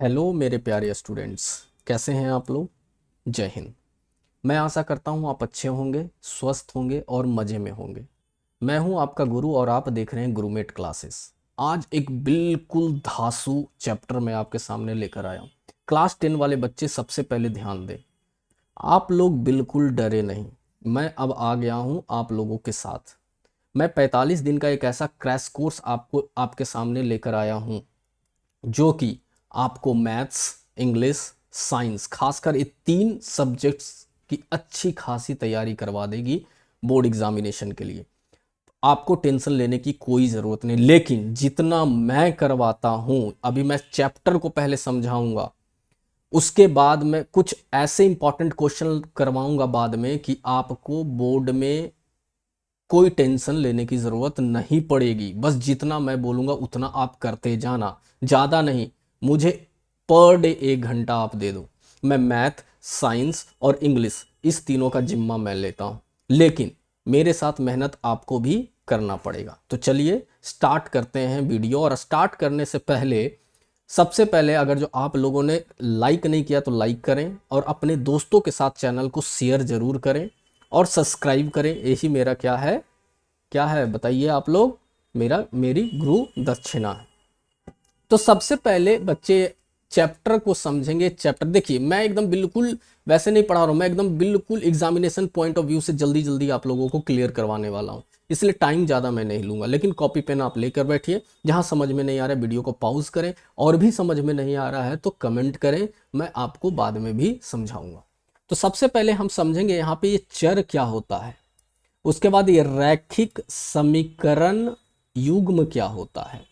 Hello मेरे प्यारे students, कैसे हैं आप लोग। जय हिंद। मैं आशा करता हूँ आप अच्छे होंगे, स्वस्थ होंगे और मज़े में होंगे। मैं हूँ आपका गुरु और आप देख रहे हैं गुरुमेट क्लासेस। आज एक बिल्कुल धांसू चैप्टर मैं आपके सामने लेकर आया हूँ। क्लास 10 वाले बच्चे सबसे पहले ध्यान दें, आप लोग बिल्कुल डरे नहीं। मैं अब आ गया हूँ आप लोगों के साथ। मैं 45 दिन का एक ऐसा क्रैश कोर्स आपको आपके सामने लेकर आया हूँ जो कि आपको मैथ्स, इंग्लिश, साइंस, खासकर ये तीन सब्जेक्ट्स की अच्छी खासी तैयारी करवा देगी बोर्ड एग्जामिनेशन के लिए। आपको टेंशन लेने की कोई ज़रूरत नहीं, लेकिन जितना मैं करवाता हूँ, अभी मैं चैप्टर को पहले समझाऊंगा, उसके बाद मैं कुछ ऐसे इंपॉर्टेंट क्वेश्चन करवाऊंगा बाद में कि आपको बोर्ड में कोई टेंशन लेने की ज़रूरत नहीं पड़ेगी। बस जितना मैं बोलूँगा उतना आप करते जाना, ज़्यादा नहीं। मुझे पर डे 1 घंटा आप दे दो, मैं मैथ, साइंस और इंग्लिश इस तीनों का जिम्मा मैं लेता हूँ, लेकिन मेरे साथ मेहनत आपको भी करना पड़ेगा। तो चलिए स्टार्ट करते हैं वीडियो। और स्टार्ट करने से पहले सबसे पहले अगर जो आप लोगों ने लाइक नहीं किया तो लाइक करें और अपने दोस्तों के साथ चैनल को शेयर ज़रूर करें और सब्सक्राइब करें। यही मेरा क्या है बताइए आप लोग, मेरी गुरु दक्षिणा है। तो सबसे पहले बच्चे चैप्टर को समझेंगे। चैप्टर देखिए, मैं एकदम बिल्कुल वैसे नहीं पढ़ा रहा हूँ, मैं एकदम बिल्कुल एग्जामिनेशन पॉइंट ऑफ व्यू से जल्दी जल्दी आप लोगों को क्लियर करवाने वाला हूँ, इसलिए टाइम ज़्यादा मैं नहीं लूँगा। लेकिन कॉपी पेन आप लेकर बैठिए, जहाँ समझ में नहीं आ रहा है वीडियो को पॉज करें, और भी समझ में नहीं आ रहा है तो कमेंट करें, मैं आपको बाद में भी समझाऊंगा। तो सबसे पहले हम समझेंगे यहाँ पे ये चर क्या होता है, उसके बाद ये रैखिक समीकरण युग्म क्या होता है।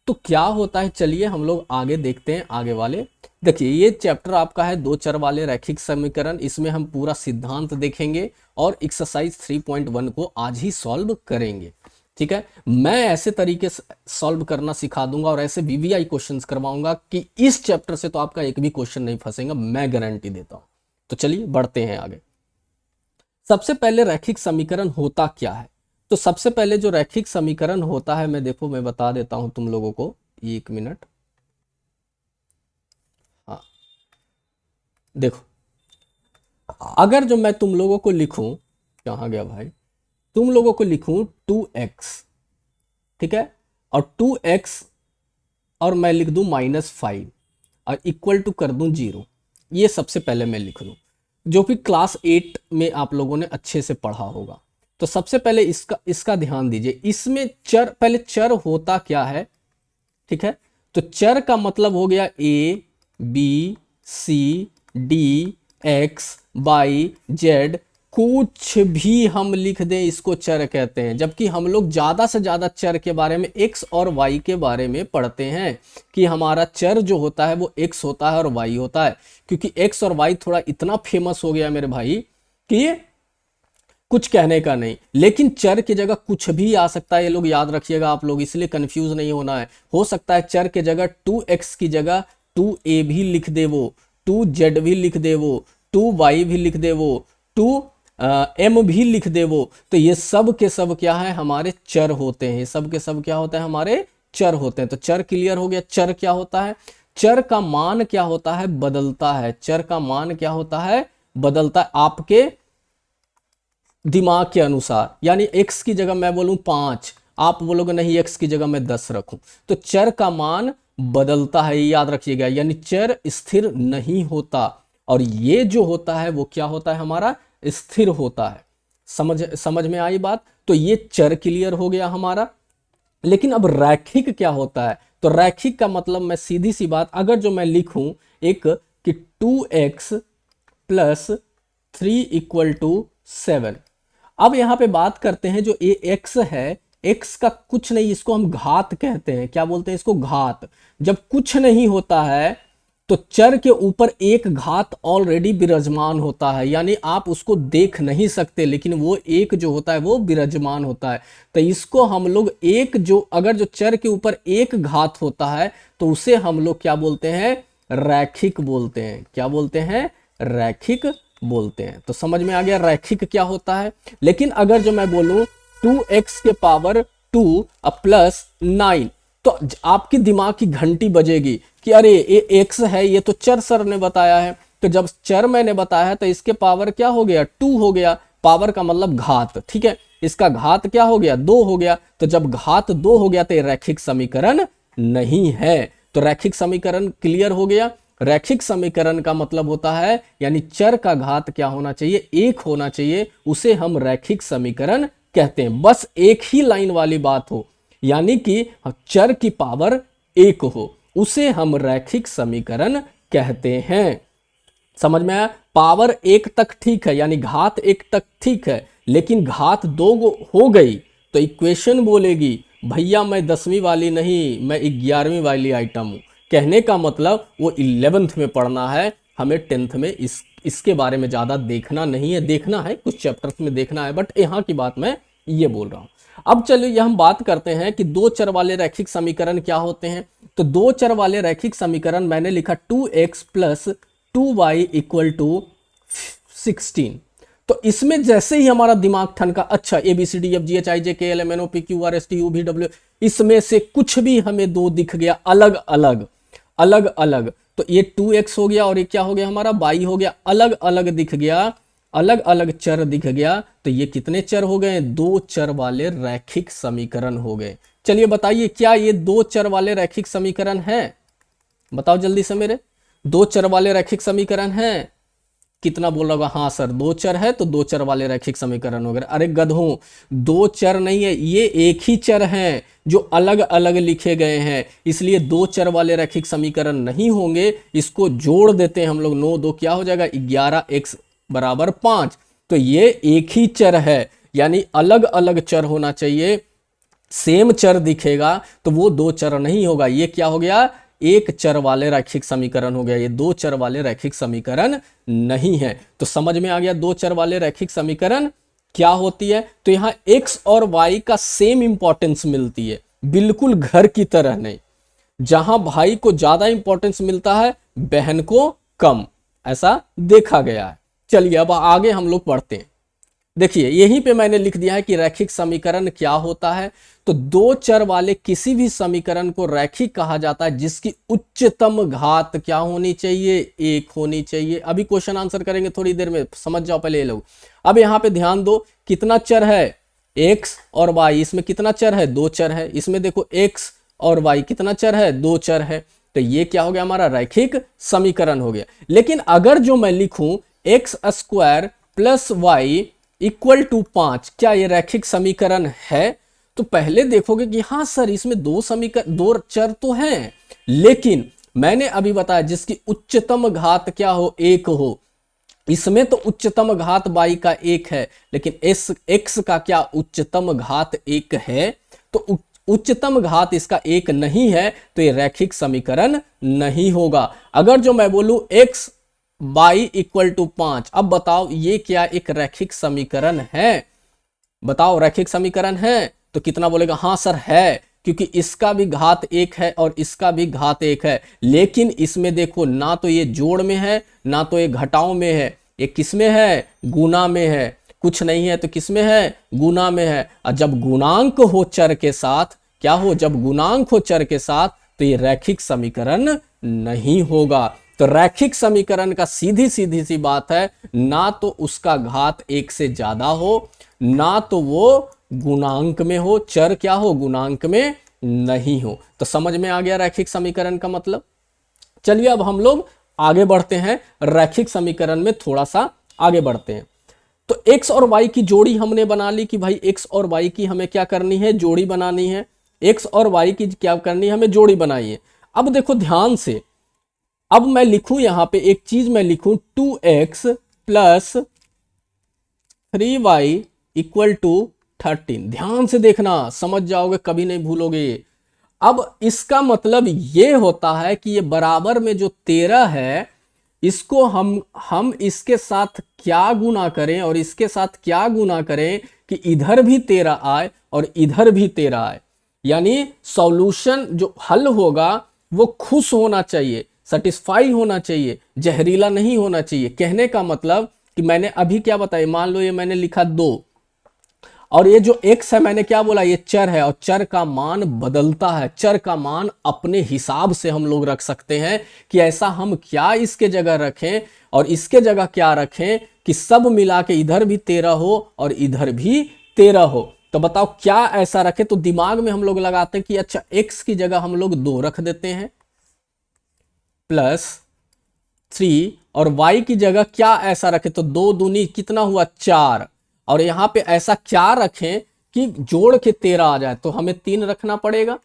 तो क्या होता है, चलिए हम लोग आगे देखते हैं। आगे वाले देखिए, ये चैप्टर आपका है दो चर वाले रैखिक समीकरण। इसमें हम पूरा सिद्धांत देखेंगे और एक्सरसाइज 3.1 को आज ही सॉल्व करेंगे। ठीक है, मैं ऐसे तरीके से सॉल्व करना सिखा दूंगा और ऐसे वीवीआई क्वेश्चंस करवाऊंगा कि इस चैप्टर से तो आपका एक भी क्वेश्चन नहीं फंसेगा, मैं गारंटी देता हूं। तो चलिए बढ़ते हैं आगे। सबसे पहले रैखिक समीकरण होता क्या है। तो सबसे पहले जो रैखिक समीकरण होता है, मैं बता देता हूं तुम लोगों को, 1 मिनट। हाँ देखो, अगर जो मैं तुम लोगों को लिखूं, कहाँ गया भाई, तुम लोगों को लिखूं 2x, ठीक है, और 2x और मैं लिख दूं -5 और इक्वल टू कर दूं 0। ये सबसे पहले मैं लिख दूं, जो कि क्लास 8 में आप लोगों ने अच्छे से पढ़ा होगा। तो सबसे पहले इसका ध्यान दीजिए। इसमें चर, पहले चर होता क्या है, ठीक है। तो चर का मतलब हो गया A B C D X Y Z, कुछ भी हम लिख दें इसको चर कहते हैं। जबकि हम लोग ज़्यादा से ज़्यादा चर के बारे में, एक्स और वाई के बारे में पढ़ते हैं कि हमारा चर जो होता है वो एक्स होता है और वाई होता है। क्योंकि एक्स और वाई थोड़ा इतना फेमस हो गया मेरे भाई कि कुछ कहने का नहीं। लेकिन चर की जगह कुछ भी आ सकता है, ये लोग याद रखिएगा आप लोग, इसलिए कंफ्यूज नहीं होना है। हो सकता है चर के जगह 2x की जगह 2a भी लिख दे वो, 2z भी लिख दे वो, 2y भी लिख दे वो, 2m भी लिख दे वो। तो ये सब के सब क्या है, हमारे चर होते हैं। ये सब के सब क्या होता है, हमारे चर होते हैं। तो चर क्लियर हो गया। चर क्या होता है, चर का मान क्या होता है, बदलता है। चर का मान क्या होता है, बदलता है आपके दिमाग के अनुसार। यानी x की जगह मैं बोलूं 5, आप बोलोगे नहीं x की जगह मैं 10 रखूं। तो चर का मान बदलता है, याद रखिएगा। यानी चर स्थिर नहीं होता, और ये जो होता है वो क्या होता है, हमारा स्थिर होता है। समझ में आई बात। तो ये चर क्लियर हो गया हमारा। लेकिन अब रैखिक क्या होता है। तो रैखिक का मतलब, मैं सीधी सी बात, अगर जो मैं लिखूं एक कि 2x प्लस 3 इक्वल टू 7। अब यहां पे बात करते हैं, जो ये x है, x का कुछ नहीं, इसको हम घात कहते हैं। क्या बोलते हैं इसको, घात। जब कुछ नहीं होता है तो चर के ऊपर एक घात ऑलरेडी विराजमान होता है, यानी आप उसको देख नहीं सकते, लेकिन वो एक जो होता है वो विराजमान होता है। तो इसको हम लोग एक, जो अगर जो चर के ऊपर एक घात होता है तो उसे हम लोग क्या बोलते हैं, रैखिक बोलते हैं। क्या बोलते हैं, रैखिक बोलते हैं। तो समझ में आ गया रैखिक क्या होता है। लेकिन अगर जो मैं बोलूं 2x के पावर 2 प्लस 9, तो आपकी दिमाग की घंटी बजेगी कि अरे ये एक्स है, ये तो चर सर ने बताया है। तो जब चर मैंने बताया है तो इसके पावर क्या हो गया, 2 हो गया। पावर का मतलब घात, ठीक है, इसका घात क्या हो गया, 2 हो गया। तो जब घात 2 हो गया तो ये रैखिक समीकरण नहीं है। तो रैखिक समीकरण क्लियर हो गया। रैखिक समीकरण का मतलब होता है यानी चर का घात क्या होना चाहिए, 1 होना चाहिए, उसे हम रैखिक समीकरण कहते हैं। बस एक ही लाइन वाली बात हो, यानी कि चर की पावर 1 हो, उसे हम रैखिक समीकरण कहते हैं। समझ में आया? पावर 1 तक ठीक है, यानी घात 1 तक ठीक है, लेकिन घात 2 हो गई तो इक्वेशन बोलेगी भैया मैं 10वीं वाली नहीं, मैं 11वीं वाली आइटम हूं। कहने का मतलब वो 11th में पढ़ना है, हमें 10th में इसके बारे में ज्यादा देखना नहीं है। देखना है कुछ चैप्टर्स में देखना है, बट यहाँ की बात मैं ये बोल रहा हूं। अब चलिए हम बात करते हैं कि दो चर वाले रैखिक समीकरण क्या होते हैं। तो दो चर वाले रैखिक समीकरण मैंने लिखा 2x plus 2y equal to 16। तो इसमें जैसे ही हमारा दिमाग ठनका, अच्छा ABCDFGHIJKLMNOPQRSTUVW, इसमें से कुछ भी हमें दो दिख गया अलग अलग अलग अलग, तो ये 2x हो गया और ये क्या हो गया हमारा y हो गया, अलग अलग दिख गया, अलग अलग चर दिख गया। तो ये कितने चर हो गए, दो चर वाले रैखिक समीकरण हो गए। चलिए बताइए क्या ये दो चर वाले रैखिक समीकरण है? बताओ जल्दी से मेरे, दो चर वाले रैखिक समीकरण है? कितना बोल रहा होगा हाँ सर दो चर है तो दो चर वाले रैखिक समीकरण हो गए। अरे गधों, दो चर नहीं है, ये एक ही चर हैं जो अलग अलग लिखे गए हैं, इसलिए दो चर वाले रैखिक समीकरण नहीं होंगे। इसको जोड़ देते हैं हम लोग, 9 2 क्या हो जाएगा 11x बराबर 5। तो ये एक ही चर है, यानी अलग अलग चर होना चाहिए। सेम चर दिखेगा तो वो दो चर नहीं होगा। ये क्या हो गया, एक चर वाले रैखिक समीकरण हो गया, ये दो चर वाले रैखिक समीकरण नहीं है। तो समझ में आ गया दो चर वाले रैखिक समीकरण क्या होती है। तो यहां x और y का सेम इंपॉर्टेंस मिलती है, बिल्कुल घर की तरह नहीं। जहां भाई को ज्यादा इंपॉर्टेंस मिलता है बहन को कम, ऐसा देखा गया है। चलिए अब आगे हम लोग पढ़ते हैं। देखिए यहीं पे मैंने लिख दिया है कि रैखिक समीकरण क्या होता है। तो दो चर वाले किसी भी समीकरण को रैखिक कहा जाता है जिसकी उच्चतम घात क्या होनी चाहिए, 1 होनी चाहिए। अभी क्वेश्चन आंसर करेंगे थोड़ी देर में, समझ जाओ पहले ये लोग। अब यहाँ पे ध्यान दो, कितना चर है x और y, इसमें कितना चर है, दो चर है। इसमें देखो x और y कितना चर है, दो चर है। तो ये क्या हो गया हमारा रैखिक समीकरण हो गया। लेकिन अगर जो मैं लिखूं x square plus y equal to 5, क्या ये रैखिक समीकरण है? तो पहले देखोगे कि हाँ सर इसमें दो समीकरण, दो चर तो हैं, लेकिन मैंने अभी बताया जिसकी उच्चतम घात क्या हो, 1 हो। इसमें तो उच्चतम घात y का 1 है, लेकिन x का क्या उच्चतम घात 1 है। तो उच्चतम घात इसका 1 नहीं है, तो ये रैखिक समीकरण नहीं होगा। अगर जो मैं बोलूं x y इक्वल टू 5, अब बताओ ये क्या एक रैखिक समीकरण है? बताओ रैखिक समीकरण है? तो कितना बोलेगा हाँ सर है, क्योंकि इसका भी घात 1 है और इसका भी घात 1 है। लेकिन इसमें देखो ना तो ये जोड़ में है ना तो ये घटाओ में है, ये किस में है, गुना में है। कुछ नहीं है तो किस में है, गुना में है। और जब गुणांक हो चर के साथ, क्या हो, जब गुणांक हो चर के साथ, तो ये रैखिक समीकरण नहीं होगा। तो रैखिक समीकरण का सीधी सीधी सी बात है, ना तो उसका घात 1 से ज्यादा हो, ना तो वो गुणांक में हो, चर क्या हो, गुणांक में नहीं हो। तो समझ में आ गया रैखिक समीकरण का मतलब। चलिए अब हम लोग आगे बढ़ते हैं, रैखिक समीकरण में थोड़ा सा आगे बढ़ते हैं। तो x और y की जोड़ी हमने बना ली कि भाई x और y की हमें क्या करनी है, जोड़ी बनानी है। x और y की क्या करनी है, हमें जोड़ी बनाई है। अब देखो ध्यान से, अब मैं लिखूं यहां पे एक चीज, मैं लिखूं 2x plus 3y equal to 13। ध्यान से देखना, समझ जाओगे, कभी नहीं भूलोगे ये। अब इसका मतलब ये होता है कि ये बराबर में जो 13 है, इसको हम इसके साथ क्या गुना करें और इसके साथ क्या गुना करें कि इधर भी 13 आए और इधर भी 13 आए। यानी सॉल्यूशन जो हल होगा वो खुश होना चाहिए, सेटिस्फाई होना चाहिए, जहरीला नहीं होना चाहिए। कहने का मतलब कि मैंने अभी क्या बताया, मान लो ये मैंने लिखा 2, और ये जो x है मैंने क्या बोला, ये चर है और चर का मान बदलता है। चर का मान अपने हिसाब से हम लोग रख सकते हैं कि ऐसा हम क्या इसके जगह रखें और इसके जगह क्या रखें कि सब मिला के इधर भी 13 हो और इधर भी 13 हो। तो बताओ क्या ऐसा रखें। तो दिमाग में हम लोग लगाते हैं कि अच्छा x की जगह हम लोग 2 रख देते हैं +3 और y की जगह क्या ऐसा रखें, तो 2 दूनी कितना हुआ 4 और यहां पे ऐसा क्या रखें कि जोड़ के 13 आ जाए, तो हमें 3 रखना पड़ेगा।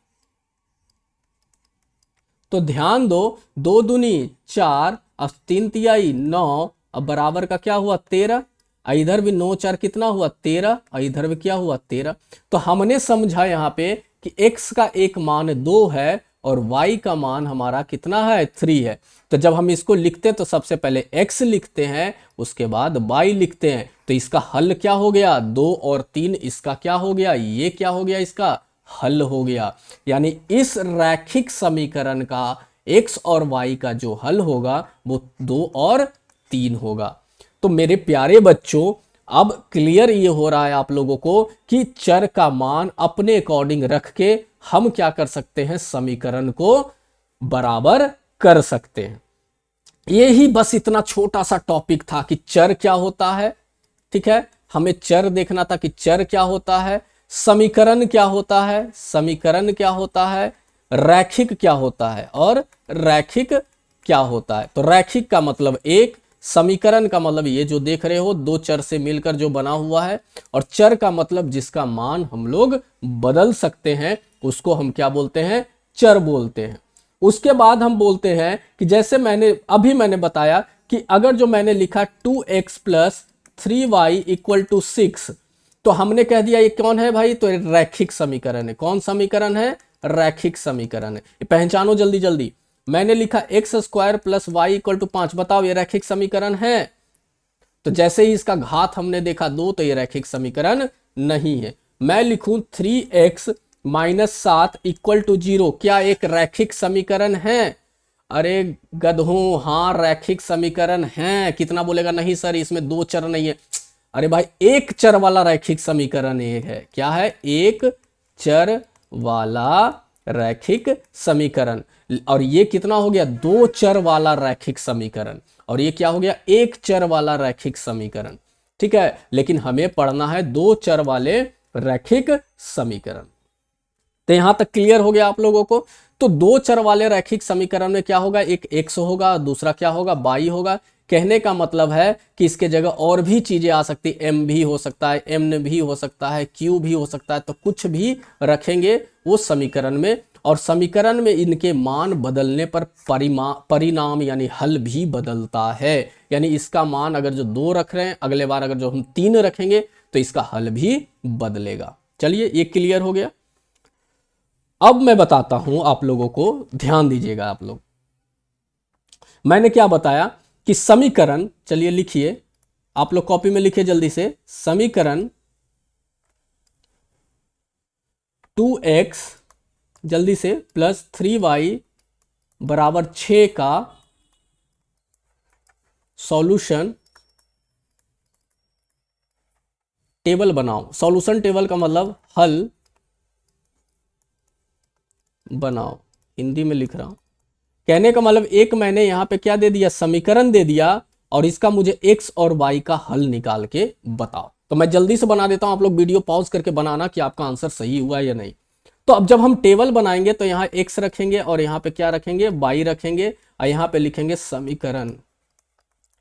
तो ध्यान दो 2 दूनी 4 और 3 तिहाई 9 अब बराबर का क्या हुआ 13, इधर भी 9 4 कितना हुआ 13 और इधर भी क्या हुआ 13। तो हमने समझा यहां पे कि x का एक मान 2 है और y का मान हमारा कितना है 3 है। तो जब हम इसको लिखते हैं तो सबसे पहले x लिखते हैं उसके बाद y लिखते हैं। तो इसका हल क्या हो गया 2 और 3, इसका क्या हो गया, ये क्या हो गया, इसका हल हो गया। यानी इस रैखिक समीकरण का x और y का जो हल होगा वो 2 और 3 होगा। तो मेरे प्यारे बच्चों अब क्लियर ये हो रहा है आप लोगों को कि चर का मान अपने अकॉर्डिंग रख के हम क्या कर सकते हैं, समीकरण को बराबर कर सकते हैं। ये ही बस इतना छोटा सा टॉपिक था कि चर क्या होता है। ठीक है, हमें चर देखना था कि चर क्या होता है, समीकरण क्या होता है, समीकरण क्या होता है, रैखिक क्या होता है और रैखिक क्या होता है। तो रैखिक का मतलब एक, समीकरण का मतलब ये जो देख रहे हो 2 चर से मिलकर जो बना हुआ है, और चर का मतलब जिसका मान हम लोग बदल सकते हैं उसको हम क्या बोलते हैं, चर बोलते हैं। उसके बाद हम बोलते हैं कि जैसे मैंने बताया कि अगर जो मैंने लिखा 2x + 3y = 6, तो हमने कह दिया ये कौन है भाई, तो रैखिक समीकरण है। कौन समीकरण है, रैखिक समीकरण है। पहचानो जल्दी जल्दी। मैंने लिखा x² + y = 5, बताओ ये रैखिक समीकरण है। तो जैसे ही इसका घात हमने देखा 2, तो ये रैखिक समीकरण नहीं है। मैं लिखूं 3x - 7 = 0, क्या एक रैखिक समीकरण है। अरे गधों, हाँ रैखिक समीकरण है। कितना बोलेगा, नहीं सर इसमें 2 चर नहीं है। अरे भाई एक चर वाला रैखिक समीकरण एक है। क्या है, एक चर वाला रैखिक समीकरण। और ये कितना हो गया, 2 चर वाला रैखिक समीकरण। और ये क्या हो गया, एक चर वाला रैखिक समीकरण। ठीक है, लेकिन हमें पढ़ना है 2 चर वाले रैखिक समीकरण। तो यहां तक क्लियर हो गया आप लोगों को। तो 2 चर वाले रैखिक समीकरण में क्या होगा, एक x होगा, दूसरा क्या होगा, y होगा। कहने का मतलब है कि इसके जगह और भी चीजें आ सकती है, m भी हो सकता है, n भी हो सकता है, q भी हो सकता है। तो कुछ भी रखेंगे वो समीकरण में, और समीकरण में इनके मान बदलने पर परिणाम यानी हल भी बदलता है। यानी इसका मान अगर जो 2 रख रहे हैं, अगले बार अगर जो हम 3 रखेंगे तो इसका हल भी बदलेगा। चलिए ये क्लियर हो गया। अब मैं बताता हूं आप लोगों को, ध्यान दीजिएगा आप लोग। मैंने क्या बताया कि समीकरण, चलिए लिखिए आप लोग, कॉपी में लिखिए जल्दी से। समीकरण 2x जल्दी से +3y = 6 का सॉल्यूशन टेबल बनाओ। सॉल्यूशन टेबल का मतलब हल बनाओ, हिंदी में लिख रहा हूं। कहने का मतलब एक मैंने यहां पे क्या दे दिया, समीकरण दे दिया, और इसका मुझे x और y का हल निकाल के बताओ। तो मैं जल्दी से बना देता हूं, आप लोग वीडियो पॉज करके बनाना कि आपका आंसर सही हुआ या नहीं। तो अब जब हम टेबल बनाएंगे तो यहाँ x रखेंगे और यहाँ पे क्या रखेंगे, y रखेंगे, और यहाँ पे लिखेंगे समीकरण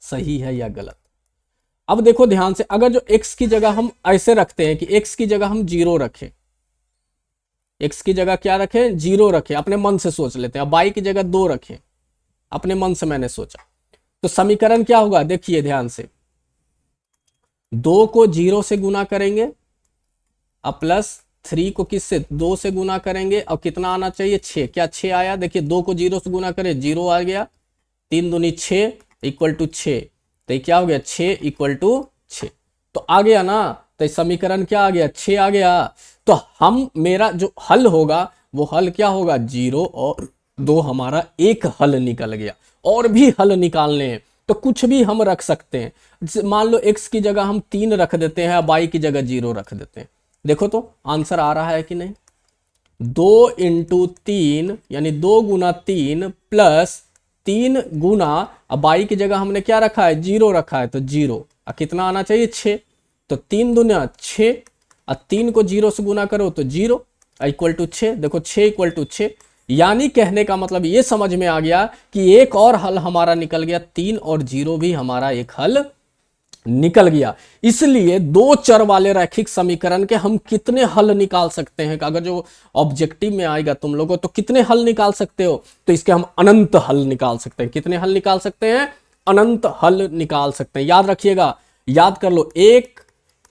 सही है या गलत। अब देखो ध्यान से, अगर जो x की जगह हम ऐसे रखते हैं कि x की जगह हम 0 रखें, x की जगह क्या रखें, 0 रखें, अपने मन से सोच लेते हैं। y की जगह 2 रखें, अपने मन से मैंने सोचा, तो समीकरण क्या होगा, देखिए ध्यान से। 2 को 0 से गुना करेंगे, अब +3 को किससे, 2 से गुना करेंगे, और कितना आना चाहिए 6। क्या 6 आया, देखिए 2 को 0 से गुना करें 0 आ गया, 3 दूनी 6 = 6। तो क्या हो गया, 6 = 6। तो आ गया ना, तो समीकरण क्या आ गया, 6 आ गया। तो हम, मेरा जो हल होगा वो हल क्या होगा, 0 और 2, हमारा एक हल निकल गया। और भी हल निकालने हैं तो कुछ भी हम रख सकते हैं। मान लो x की जगह हम 3 रख देते हैं, y की जगह 0 रख देते हैं। देखो तो आंसर आ रहा है कि नहीं। 2 इंटू 3 यानी 2 गुना 3 प्लस 3 गुना, अब y की जगह हमने क्या रखा है, 0 रखा है, तो 0 कितना आना चाहिए, 6। तो 3 दुना 6 और 3 को 0 से गुना करो तो 0 इक्वल टू 6। देखो 6 इक्वल टू 6, यानी कहने का मतलब ये समझ में आ गया कि एक और हल हमारा निकल गया, 3 और 0 भी हमारा एक हल निकल गया। इसलिए दो चर वाले रैखिक समीकरण के हम कितने हल निकाल सकते हैं, अगर जो ऑब्जेक्टिव में आएगा तुम लोगों तो कितने हल निकाल सकते हो, तो इसके हम अनंत हल निकाल सकते हैं। कितने हल निकाल सकते हैं, अनंत हल निकाल सकते हैं। याद रखिएगा, याद कर लो, एक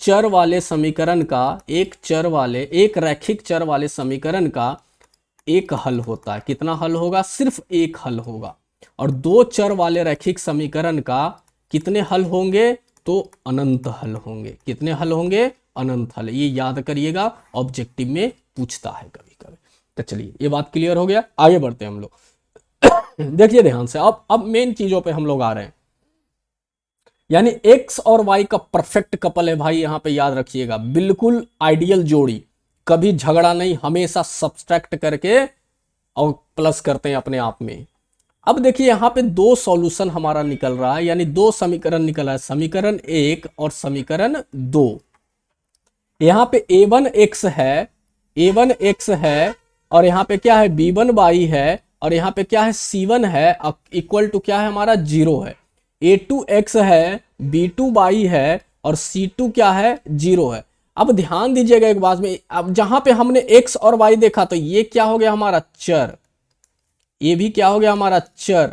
चर वाले समीकरण का, एक रैखिक चर वाले समीकरण का एक हल होता है। कितना हल होगा, सिर्फ एक हल होगा। और दो चर वाले रैखिक समीकरण का कितने हल होंगे, तो अनंत हल होंगे। कितने हल होंगे, अनंत हल। ये याद करिएगा, ऑब्जेक्टिव में पूछता है कभी कभी। तो चलिए ये बात क्लियर हो गया, आगे बढ़ते हैं हम लोग। देखिए ध्यान से, अब मेन चीजों पे हम लोग आ रहे हैं। यानी x और y का परफेक्ट कपल है भाई, यहां पे याद रखिएगा, बिल्कुल आइडियल जोड़ी, कभी झगड़ा नहीं, हमेशा सब्सट्रैक्ट करके और प्लस करते हैं अपने आप में। अब देखिए यहां पे दो सॉल्यूशन हमारा निकल रहा है, यानी दो समीकरण निकल रहा है, समीकरण 1 और समीकरण 2। यहां पे a1x है, और यहां पे क्या है, b1y है, और यहां पे क्या है, c1 है, इक्वल टू क्या है हमारा, 0 है। a2x है, b2y है, और c2 क्या है, 0 है। अब ध्यान दीजिएगा एक बात में, अब जहां पे हमने x और y देखा तो ये क्या हो गया हमारा चर, ये भी क्या हो गया हमारा चर।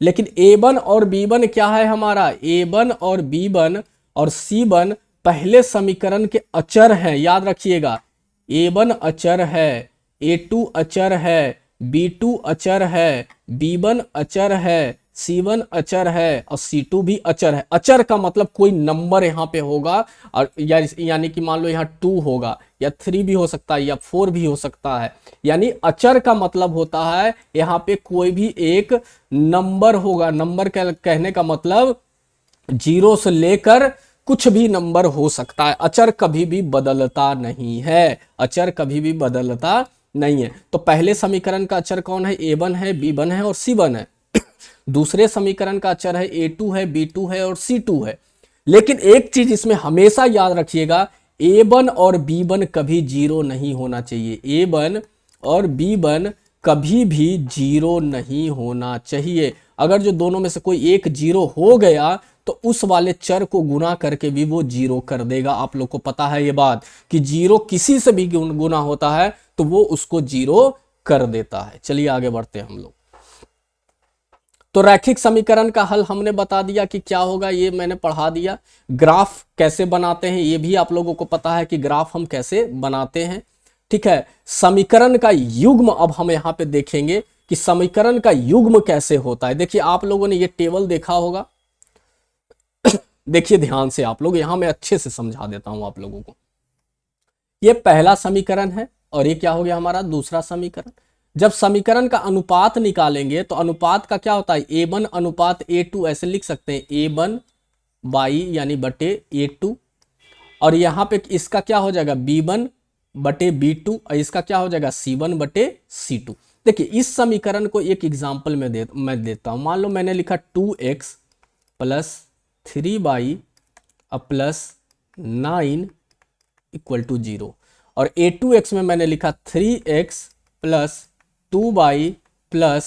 लेकिन a1 और b1 क्या है हमारा, a1 और b1 और c1 पहले समीकरण के अचर हैं। याद रखिएगा, a1 अचर है, a2 अचर है, b2 अचर है, b1 अचर है, c1 अचर है, और c2 भी अचर है। अचर का मतलब कोई नंबर यहाँ पे होगा, और यानी कि मान लो यहाँ 2 होगा, या 3 भी हो सकता है, या 4 भी हो सकता है। यानी अचर का मतलब होता है यहाँ पे कोई भी एक नंबर होगा। नंबर कहने का मतलब 0 से लेकर कुछ भी नंबर हो सकता है। अचर कभी भी बदलता नहीं है, अचर कभी भी बदलता नहीं है। तो पहले समीकरण का अचर कौन है, a1 है, b1 है और c1 है। दूसरे समीकरण का अचर है a2 है, b2 है और c2 है। लेकिन एक चीज इसमें हमेशा याद रखिएगा, a1 और b1 कभी 0 नहीं होना चाहिए। a1 और b1 कभी भी 0 नहीं होना चाहिए। अगर जो दोनों में से कोई एक 0 हो गया तो उस वाले चर को गुना करके भी वो 0 कर देगा। आप लोग को पता है ये बात कि 0 किसी से भी गुना होता है तो वो उसको 0 कर देता है। चलिए आगे बढ़ते हैं हम लोग। तो रैखिक समीकरण का हल हमने बता दिया कि क्या होगा, ये मैंने पढ़ा दिया। ग्राफ कैसे बनाते हैं ये भी आप लोगों को पता है कि ग्राफ हम कैसे बनाते हैं, ठीक है। समीकरण का युग्म अब हम यहाँ पे देखेंगे कि समीकरण का युग्म कैसे होता है। देखिए आप लोगों ने ये टेबल देखा होगा, देखिए ध्यान से आप लोग, यहां मैं अच्छे से समझा देता हूं आप लोगों को। ये पहला समीकरण है और ये क्या हो गया हमारा दूसरा समीकरण। जब समीकरण का अनुपात निकालेंगे तो अनुपात का क्या होता है, a1 अनुपात a2, ऐसे लिख सकते हैं a1 बाई यानी बटे a2, और यहाँ पे इसका क्या हो जाएगा b1 बटे b2, और इसका क्या हो जाएगा c1 बटे c2। देखिए इस समीकरण को एक एग्जाम्पल में मैं देता हूं। मान लो मैंने लिखा 2x plus 3y plus 9 equal to 0, और a2x में मैंने लिखा 3x plus 2y plus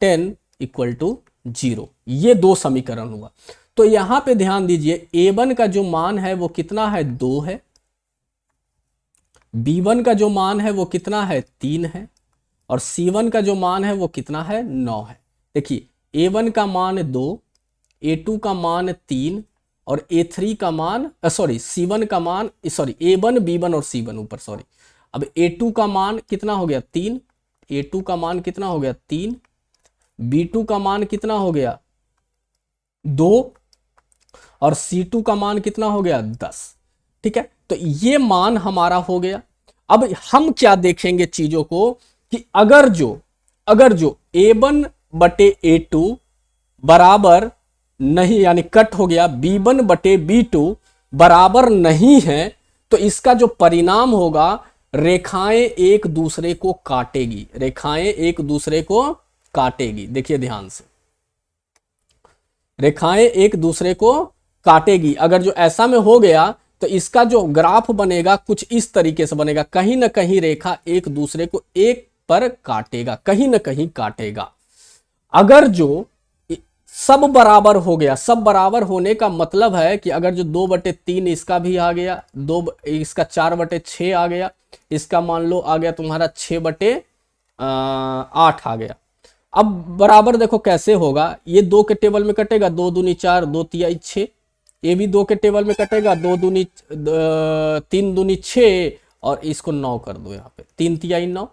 10 equal to 0। ये दो समीकरण हुआ। तो यहां पे ध्यान दीजिए, a1 का जो मान है वो कितना है, 2 है, b1 का जो मान है वो कितना है, 3 है, और c1 का जो मान है वो कितना है, 9 है। देखिए a1 का मान 2, a2 का मान 3, और a3 का मान c1 का मान a1 b1 और c1 ऊपर अब a2 का मान कितना हो गया, 3, a2 का मान कितना हो गया, 3, b2 का मान कितना हो गया, 2, और c2 का मान कितना हो गया, 10। ठीक है, तो ये मान हमारा हो गया। अब हम क्या देखेंगे चीजों को कि अगर जो a1 बटे a2 बराबर नहीं, यानी कट हो गया, b1 बटे b2 बराबर नहीं है, तो इसका जो परिणाम होगा, रेखाएं एक दूसरे को काटेगी, रेखाएं एक दूसरे को काटेगी। देखिए ध्यान से, रेखाएं एक दूसरे को काटेगी। अगर जो ऐसा में हो गया तो इसका जो ग्राफ बनेगा कुछ इस तरीके से बनेगा, कहीं ना कहीं रेखा एक दूसरे को एक पर काटेगा, कहीं ना कहीं काटेगा। अगर जो सब बराबर हो गया, सब बराबर होने का मतलब है कि अगर जो 2/3 इसका भी आ गया, इसका 4/6 आ गया, इसका मान लो आ गया तुम्हारा 6/8 आ गया। अब बराबर देखो कैसे होगा, ये 2 के टेबल में कटेगा, 2 दूनी 4, 2 तिहाई 6, ये भी 2 के टेबल में कटेगा, 3 दूनी 6, और इसको 9 कर दो यहाँ पे, 3 तिहाई 9।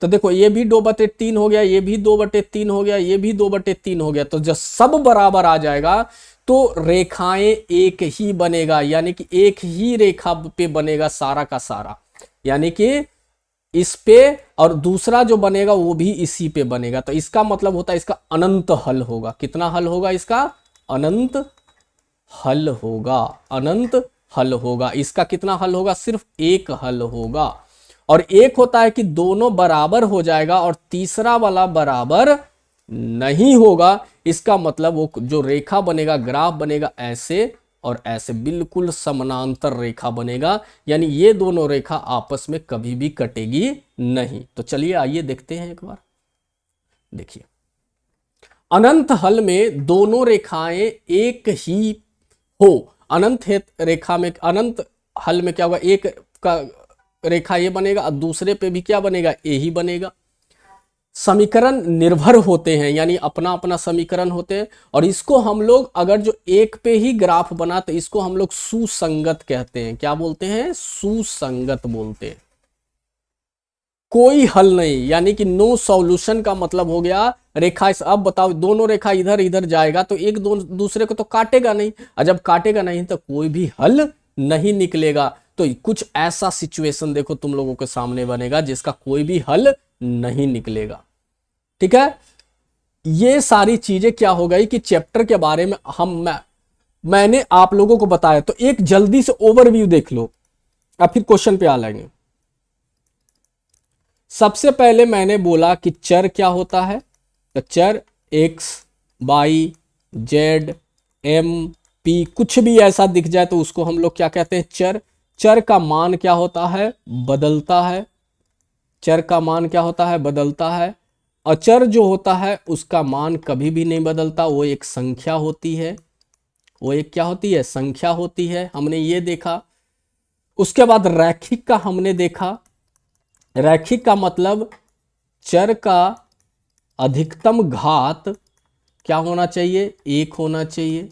तो देखो ये भी 2/3 हो गया, ये भी 2/3 हो गया, ये भी 2/3 हो गया। तो जब सब बराबर आ जाएगा तो रेखाएं एक ही बनेगा, यानी कि एक ही रेखा पे बनेगा सारा का सारा, यानी कि इस पे, और दूसरा जो बनेगा वो भी इसी पे बनेगा। तो इसका मतलब होता है इसका अनंत हल होगा। कितना हल होगा इसका? अनंत हल होगा, अनंत हल होगा। इसका कितना हल होगा? सिर्फ एक हल होगा। और एक होता है कि दोनों बराबर हो जाएगा और तीसरा वाला बराबर नहीं होगा। इसका मतलब वो जो रेखा बनेगा, ग्राफ बनेगा ऐसे और ऐसे, बिल्कुल समानांतर रेखा बनेगा, यानी ये दोनों रेखा आपस में कभी भी कटेगी नहीं। तो चलिए आइए देखते हैं एक बार। देखिए अनंत हल में दोनों रेखाएं एक ही हो, अनंत रेखा में, अनंत हल में क्या होगा, एक का रेखा ये बनेगा और दूसरे पे भी क्या बनेगा, ए ही बनेगा। समीकरण निर्भर होते हैं, यानी अपना अपना समीकरण होते हैं, और इसको हम लोग, अगर जो एक पे ही ग्राफ बना तो इसको हम लोग सुसंगत कहते हैं। क्या बोलते हैं? सुसंगत बोलते हैं। कोई हल नहीं, यानी कि नो सॉल्यूशन का मतलब हो गया रेखा। अब बताओ, दोनों रेखा इधर इधर जाएगा तो एक दूसरे को तो काटेगा नहीं, और जब काटेगा नहीं तो कोई भी हल नहीं निकलेगा। तो कुछ ऐसा सिचुएशन देखो तुम लोगों के सामने बनेगा जिसका कोई भी हल नहीं निकलेगा। ठीक है, ये सारी चीजें क्या हो गई कि चैप्टर के बारे में मैंने आप लोगों को बताया। तो एक जल्दी से ओवरव्यू देख लो, अब फिर क्वेश्चन पे आ लेंगे। सबसे पहले मैंने बोला कि चर क्या होता है, तो चर x, y, z, m, p, कुछ भी ऐसा दिख जाए तो उसको हम लोग क्या कहते हैं? चर। चर का मान क्या होता है? बदलता है। चर का मान क्या होता है? बदलता है। अचर जो होता है उसका मान कभी भी नहीं बदलता, वो एक संख्या होती है। वो एक क्या होती है? संख्या होती है। हमने ये देखा। उसके बाद रैखिक का हमने देखा। रैखिक का मतलब चर का अधिकतम घात क्या होना चाहिए? 1 होना चाहिए।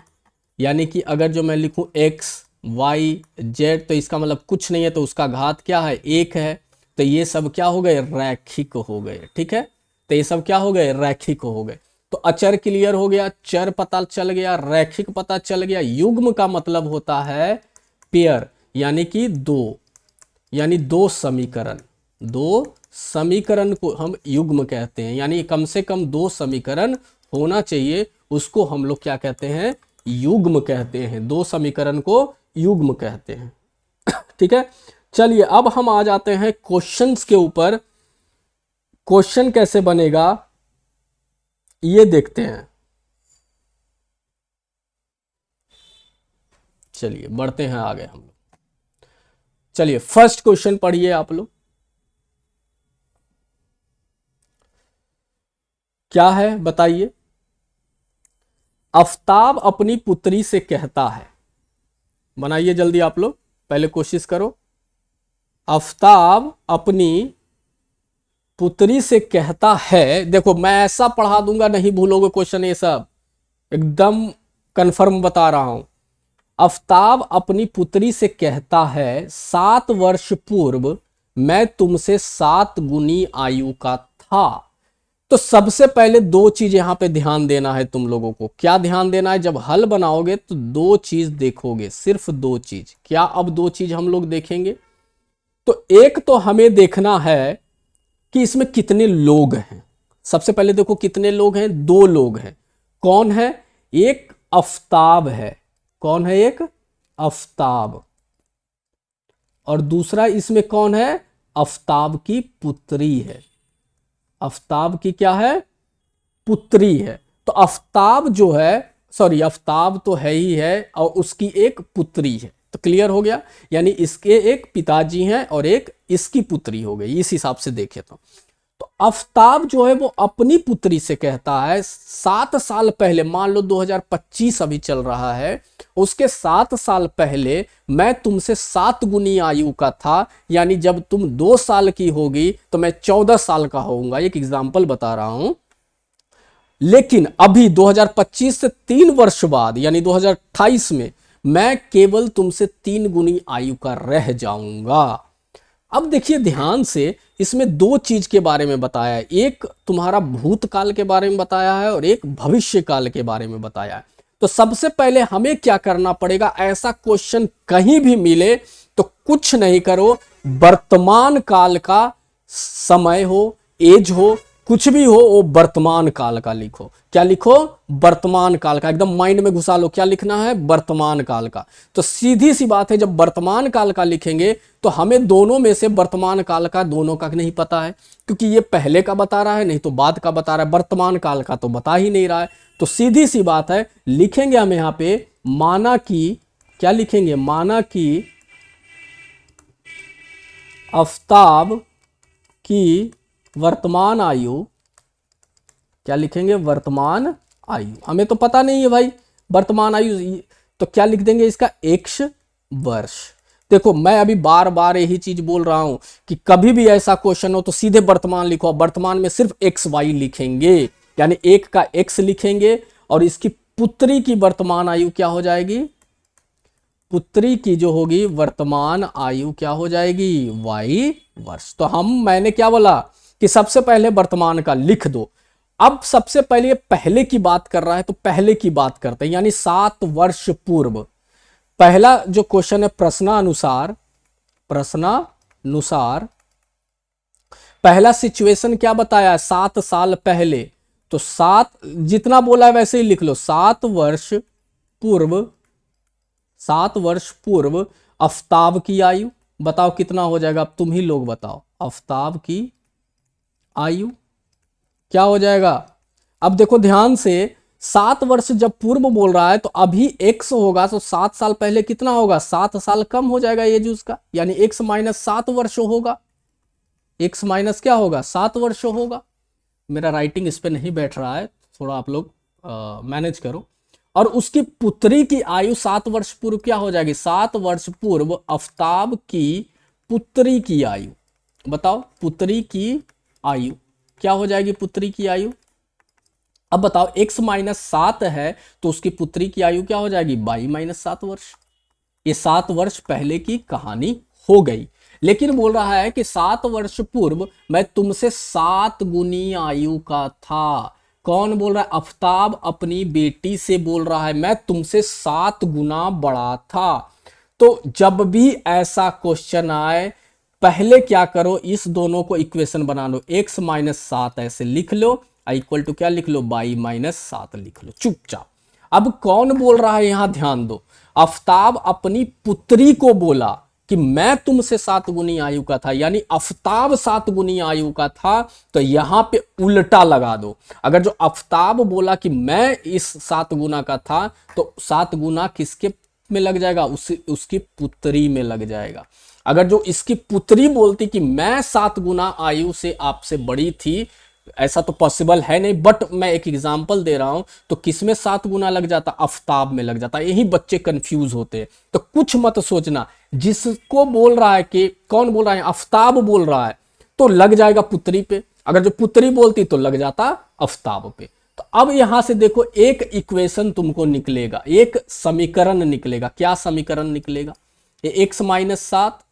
यानी कि अगर जो मैं लिखूं x, y, z, तो इसका मतलब कुछ नहीं है, तो उसका घात क्या है? 1 है। तो ये सब क्या हो गए? रैखिक हो गए। ठीक है, तो ये सब क्या हो गए? रैखिक हो गए। तो अचर क्लियर हो गया, चर पता चल गया, रैखिक पता चल गया। युग्म का मतलब होता है पेयर, यानी कि दो, यानी दो समीकरण। दो समीकरण को हम युग्म कहते हैं, यानी कम से कम 2 समीकरण होना चाहिए, उसको हम लोग क्या कहते हैं? युग्म कहते हैं। 2 समीकरण को युग्म कहते हैं। ठीक है, चलिए अब हम आ जाते हैं क्वेश्चंस के ऊपर। क्वेश्चन कैसे बनेगा ये देखते हैं। चलिए बढ़ते हैं आगे हम लोग। चलिए फर्स्ट क्वेश्चन पढ़िए आप लोग। क्या है बताइए। आफ्ताब अपनी पुत्री से कहता है, बनाइए जल्दी आप लोग, पहले कोशिश करो। आफ्ताब अपनी पुत्री से कहता है, देखो मैं ऐसा पढ़ा दूंगा नहीं भूलोगे क्वेश्चन, ये सब एकदम कंफर्म बता रहा हूं। आफ्ताब अपनी पुत्री से कहता है, 7 वर्ष पूर्व मैं तुमसे 7 गुनी आयु का था। तो सबसे पहले 2 चीज यहां पे ध्यान देना है तुम लोगों को। क्या ध्यान देना है? जब हल बनाओगे तो 2 चीज देखोगे, सिर्फ 2 चीज। क्या अब 2 चीज हम लोग देखेंगे? तो एक तो हमें देखना है कि इसमें कितने लोग हैं। सबसे पहले देखो कितने लोग हैं? 2 लोग हैं। कौन है? एक आफताब है। कौन है एक? आफताब। और दूसरा इसमें कौन है? आफताब की पुत्री है। आफताब की क्या है? पुत्री है। तो आफताब जो है, सॉरी, आफताब तो है ही है और उसकी एक पुत्री है। तो क्लियर हो गया, यानी इसके एक पिताजी हैं और एक इसकी पुत्री हो गई, इस हिसाब से देखे तो आफताब जो है वो अपनी पुत्री से कहता है 7 साल पहले, मान लो 2025 अभी चल रहा है, उसके 7 साल पहले मैं तुमसे 7 गुनी आयु का था, यानी जब तुम 2 साल की होगी तो मैं 14 साल का होऊंगा। एक एग्जाम्पल बता रहा हूं। लेकिन अभी 2025 से 3 वर्ष बाद यानी 2028 में मैं केवल तुमसे 3 गुनी आयु का रह जाऊंगा। अब देखिए ध्यान से, इसमें 2 चीज के बारे में बताया है, एक तुम्हारा भूतकाल के बारे में बताया है और एक भविष्य काल के बारे में बताया है। तो सबसे पहले हमें क्या करना पड़ेगा, ऐसा क्वेश्चन कहीं भी मिले तो कुछ नहीं करो, वर्तमान काल का समय हो, एज हो, कुछ भी हो, वो वर्तमान काल का लिखो। क्या लिखो? वर्तमान काल का। एकदम माइंड में घुसा लो, क्या लिखना है? वर्तमान काल का। तो सीधी सी बात है, जब वर्तमान काल का लिखेंगे तो हमें दोनों में से वर्तमान काल का दोनों का नहीं पता है, क्योंकि ये पहले का बता रहा है नहीं तो बाद का बता रहा है, वर्तमान काल का तो बता ही नहीं रहा है। तो सीधी सी बात है, लिखेंगे हम यहां पे माना कि, क्या लिखेंगे? माना कि आफताब की वर्तमान आयु, क्या लिखेंगे? वर्तमान आयु। हमें तो पता नहीं है भाई वर्तमान आयु, तो क्या लिख देंगे इसका? x वर्ष। देखो मैं अभी बार बार यही चीज बोल रहा हूं कि कभी भी ऐसा क्वेश्चन हो तो सीधे वर्तमान लिखो। वर्तमान में सिर्फ x y लिखेंगे, यानी एक का x लिखेंगे और इसकी पुत्री की वर्तमान आयु क्या हो जाएगी? पुत्री की जो होगी वर्तमान आयु क्या हो जाएगी? y वर्ष। तो मैंने क्या बोला कि सबसे पहले वर्तमान का लिख दो। अब सबसे पहले पहले की बात कर रहा है तो पहले की बात करते हैं, यानी 7 वर्ष पूर्व। पहला जो क्वेश्चन है प्रश्नानुसार, पहला सिचुएशन क्या बताया है? 7 साल पहले। तो 7 जितना बोला है वैसे ही लिख लो। 7 वर्ष पूर्व, 7 वर्ष पूर्व आफताब की आयु बताओ कितना हो जाएगा? अब तुम ही लोग बताओ, आफताब की आयु क्या हो जाएगा? अब देखो ध्यान से, 7 वर्ष जब पूर्व बोल रहा है तो अभी x होगा, तो 7 साल पहले कितना होगा? 7 साल कम हो जाएगा एज उसका, यानी x माइनस 7 वर्ष होगा। x माइनस क्या होगा? 7 वर्ष होगा। मेरा राइटिंग इस पे नहीं बैठ रहा है, थोड़ा आप लोग मैनेज करो। और उसकी पुत्री की आयु 7 वर्ष पूर्व क्या हो जाएगी? 7 वर्ष पूर्व आफताब की पुत्री की आयु बताओ, पुत्री की आयु क्या हो जाएगी? पुत्री की आयु। अब बताओ x माइनस 7 है तो उसकी पुत्री की आयु क्या हो जाएगी? y माइनस 7 वर्ष। ये 7 वर्ष पहले की कहानी हो गई। लेकिन बोल रहा है कि 7 वर्ष पूर्व मैं तुमसे 7 गुनी आयु का था। कौन बोल रहा है? आफताब अपनी बेटी से बोल रहा है, मैं तुमसे 7 गुना बड़ा था। तो जब भी ऐसा क्वेश्चन आए पहले क्या करो, इस दोनों को इक्वेशन बना लो। x माइनस 7 ऐसे लिख लो, इक्वल टू क्या लिख लो? y माइनस 7 लिख लो चुपचाप। अब कौन बोल रहा है यहां ध्यान दो, आफताब अपनी पुत्री को बोला कि मैं तुमसे 7 गुनी आयु का था, यानी आफताब 7 गुनी आयु का था। तो यहां पे उल्टा लगा दो। अगर जो आफताब बोला कि मैं इस 7 गुना का था तो 7 गुना किसके में लग जाएगा? उसकी पुत्री में लग जाएगा। अगर जो इसकी पुत्री बोलती कि मैं 7 गुना आयु से आपसे बड़ी थी, ऐसा तो पॉसिबल है नहीं, बट मैं एक एग्जांपल दे रहा हूं, तो किसमें 7 गुना लग जाता? आफताब में लग जाता। यही बच्चे कंफ्यूज होते हैं। तो कुछ मत सोचना, जिसको बोल रहा है कि कौन बोल रहा है? आफताब बोल रहा है तो लग जाएगा पुत्री पे, अगर जो पुत्री बोलती तो लग जाता आफताब पे। तो अब यहां से देखो एक इक्वेशन तुमको निकलेगा, एक समीकरण निकलेगा। क्या समीकरण निकलेगा? ये x माइनस 7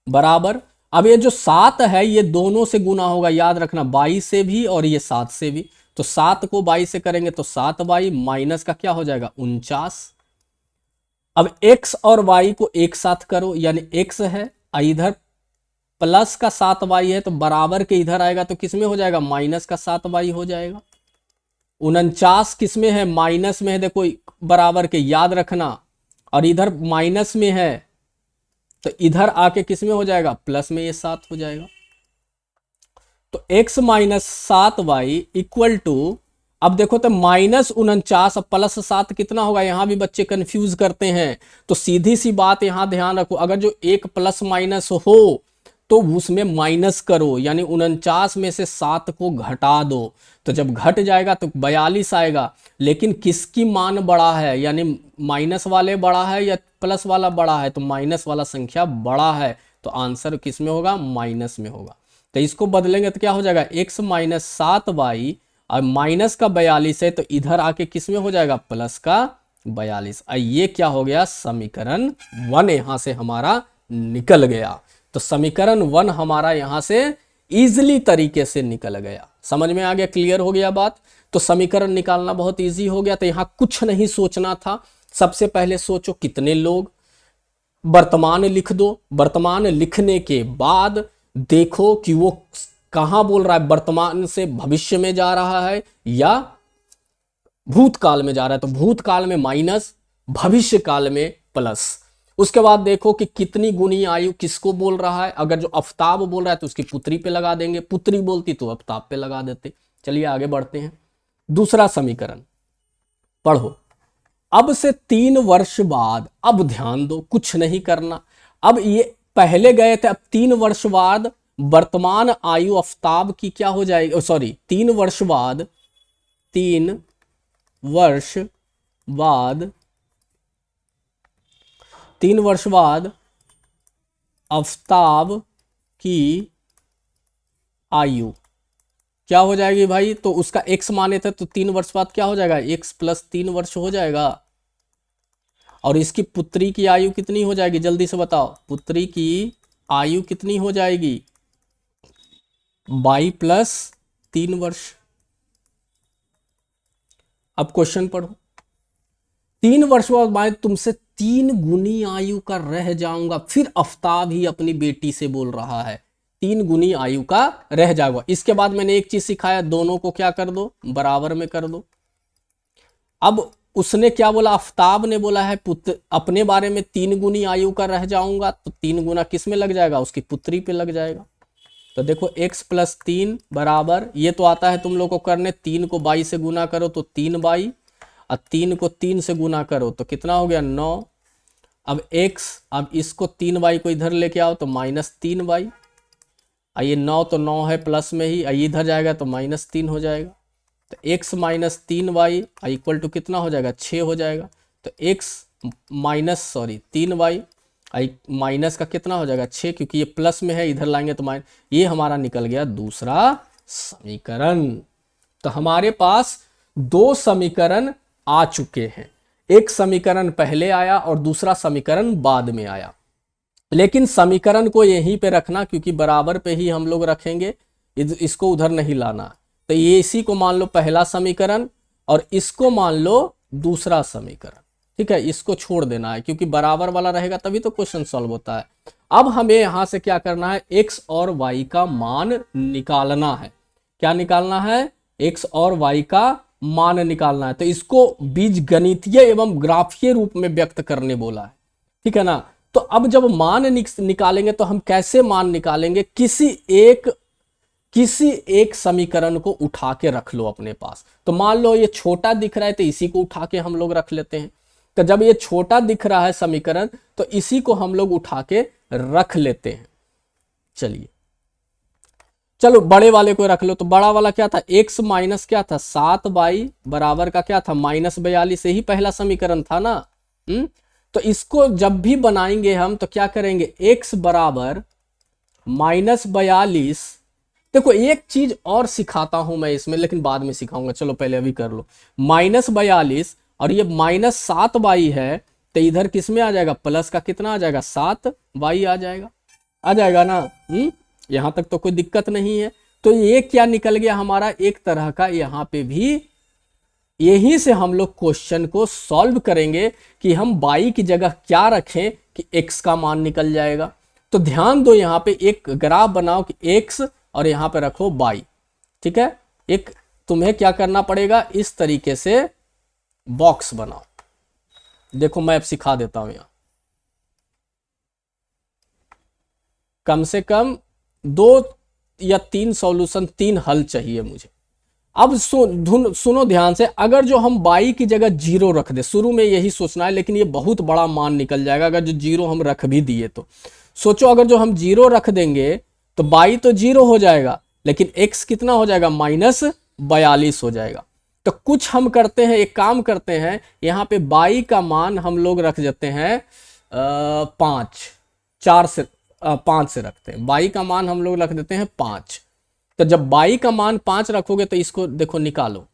बराबर, अब ये जो 7 है ये दोनों से गुना होगा, याद रखना, 22 से भी और ये 7 से भी। तो 7 को 22 से करेंगे तो 7y माइनस का क्या हो जाएगा? 49। अब x और y को एक साथ करो, यानी x है इधर प्लस का 7y है तो बराबर के इधर आएगा तो किसमें हो जाएगा? माइनस का 7y हो जाएगा। 49 किस में है, माइनस में है, देखो बराबर के, याद रखना, और इधर माइनस में है तो इधर आके किस में हो जाएगा, प्लस में, ये 7 हो जाएगा। तो x minus 7y equal to, अब देखो तो -49 अब +7 कितना होगा, यहां भी बच्चे कंफ्यूज करते हैं। तो सीधी सी बात यहां ध्यान रखो, अगर जो एक प्लस माइनस हो तो उसमें माइनस करो, यानी 49 में से 7 को घटा दो, तो जब घट जाएगा तो 42 आएगा। लेकिन किसकी मान बड़ा है, यानी माइनस वाले बड़ा है या प्लस वाला बड़ा है, तो माइनस वाला संख्या बड़ा है, तो आंसर किस में होगा, माइनस में होगा। तो इसको बदलेंगे तो क्या हो जाएगा, x माइनस 7y, और माइनस का 42 है तो इधर आके किस में हो जाएगा, प्लस का 42। ये क्या हो गया, समीकरण 1 यहां से हमारा निकल गया। तो समीकरण 1 हमारा यहां से इजीली तरीके से निकल गया। समझ में आ गया, क्लियर हो गया बात। तो समीकरण निकालना बहुत इजी हो गया। तो यहां कुछ नहीं सोचना था, सबसे पहले सोचो कितने लोग, वर्तमान लिख दो, वर्तमान लिखने के बाद देखो कि वो कहां बोल रहा है, वर्तमान से भविष्य में जा रहा है या भूतकाल में जा रहा है, तो भूतकाल में माइनस, भविष्य काल में प्लस। उसके बाद देखो कि कितनी गुनी आयु किसको बोल रहा है, अगर जो आफ्ताब बोल रहा है तो उसकी पुत्री पे लगा देंगे, पुत्री बोलती तो आफ्ताब पे लगा देते। चलिए आगे बढ़ते हैं। दूसरा समीकरण पढ़ो, अब से 3 वर्ष बाद, अब ध्यान दो कुछ नहीं करना, अब ये पहले गए थे, अब 3 वर्ष बाद वर्तमान आयु आफ्ताब की क्या हो जाएगी, सॉरी 3 वर्ष बाद, 3 वर्ष बाद, 3 वर्ष बाद आफ्ताब की आयु क्या हो जाएगी भाई, तो उसका x माने थे तो 3 वर्ष बाद क्या हो जाएगा, x प्लस 3 वर्ष हो जाएगा। और इसकी पुत्री की आयु कितनी हो जाएगी, जल्दी से बताओ, पुत्री की आयु कितनी हो जाएगी, 22 प्लस 3 वर्ष। अब क्वेश्चन पढ़ो, 3 वर्ष बाद मैं तुमसे 3 गुनी आयु का रह जाऊंगा, फिर आफ्ताब ही अपनी बेटी से बोल रहा है, 3 गुनी आयु का रह जाऊंगा। इसके बाद मैंने एक चीज सिखाया, दोनों को क्या कर दो, बराबर में कर दो। अब उसने क्या बोला, आफ्ताब ने बोला है पुत्र अपने बारे में 3 गुनी आयु का रह जाऊंगा, तो 3 गुना किस में लग जाएगा, उसकी पुत्री पे लग जाएगा। तो देखो x प्लस 3 बराबर, ये तो आता है तुम लोग को करने, 3 को 22 से गुना करो तो 3y, और 3 को 3 से गुना करो तो कितना हो गया, 9। अब x, अब इसको 3y को इधर लेके आओ तो -3y, ये 9 तो 9 है प्लस में ही, इधर जाएगा तो -3 हो जाएगा। तो x minus 3y equal to कितना हो जाएगा, 6 हो जाएगा। तो x माइनस 3y माइनस का कितना हो जाएगा, 6, क्योंकि ये प्लस में है, इधर लाएंगे तो माइनस, ये हमारा निकल गया दूसरा समीकरण। तो हमारे पास 2 समीकरण आ चुके हैं, एक समीकरण पहले आया और दूसरा समीकरण बाद में आया। लेकिन समीकरण को यहीं पे रखना, क्योंकि बराबर पे ही हम लोग रखेंगे, इसको उधर नहीं लाना। तो ये इसी को मान लो पहला समीकरण और इसको मान लो दूसरा समीकरण, ठीक है, इसको छोड़ देना है क्योंकि बराबर वाला रहेगा तभी तो क्वेश्चन सॉल्व होता है। अब हमें यहां से क्या करना है, x और y का मान निकालना है। क्या निकालना है, x और y का मान निकालना है। तो इसको बीजगणितीय एवं ग्राफीय रूप में व्यक्त करने बोला है, ठीक है ना। तो अब जब मान निकालेंगे तो हम कैसे मान निकालेंगे, किसी एक समीकरण को उठा के रख लो अपने पास। तो मान लो ये छोटा दिख रहा है तो इसी को उठा के हम लोग रख लेते हैं। तो जब ये छोटा दिख रहा है समीकरण तो इसी को हम लोग उठा के रख लेते हैं। चलिए चलो बड़े वाले को रख लो। तो बड़ा वाला क्या था, x माइनस क्या था 7y बराबर का क्या था -42, से ही पहला समीकरण था ना। तो इसको जब भी बनाएंगे हम तो क्या करेंगे, x बराबर -42। देखो एक चीज और सिखाता हूं मैं इसमें, लेकिन बाद में सिखाऊंगा, चलो पहले अभी कर लो। -42 और ये -7y है तो इधर किस में आ जाएगा, प्लस का कितना आ जाएगा 7y आ जाएगा ना। यहां तक तो कोई दिक्कत नहीं है। तो ये क्या निकल गया हमारा, एक तरह का यहां पे भी यहीं से हम लोग क्वेश्चन को सॉल्व करेंगे कि हम y की जगह क्या रखें कि x का मान निकल जाएगा। तो ध्यान दो, यहां पे एक ग्राफ बनाओ कि x और यहां पे रखो y, ठीक है। एक तुम्हें क्या करना पड़ेगा, इस तरीके से बॉक्स बनाओ। देखो मैं अब सिखा देता हूं, यहां कम से कम 2 या 3 सॉल्यूशन, 3 हल चाहिए मुझे। अब सुनो ध्यान से, अगर जो हम बाई की जगह जीरो रख दे, शुरू में यही सोचना है, लेकिन ये बहुत बड़ा मान निकल जाएगा अगर जो जीरो हम रख भी दिए तो। सोचो अगर जो हम जीरो रख देंगे तो बाई तो जीरो हो जाएगा, लेकिन एक्स कितना हो जाएगा, -42 हो जाएगा। तो कुछ हम करते हैं, एक काम करते हैं, यहाँ पे बाई का मान हम लोग रख देते हैं 5 से रखते हैं, बाई का मान हम लोग रख देते हैं 5। तो जब बाई का मान 5 रखोगे तो इसको देखो निकालो,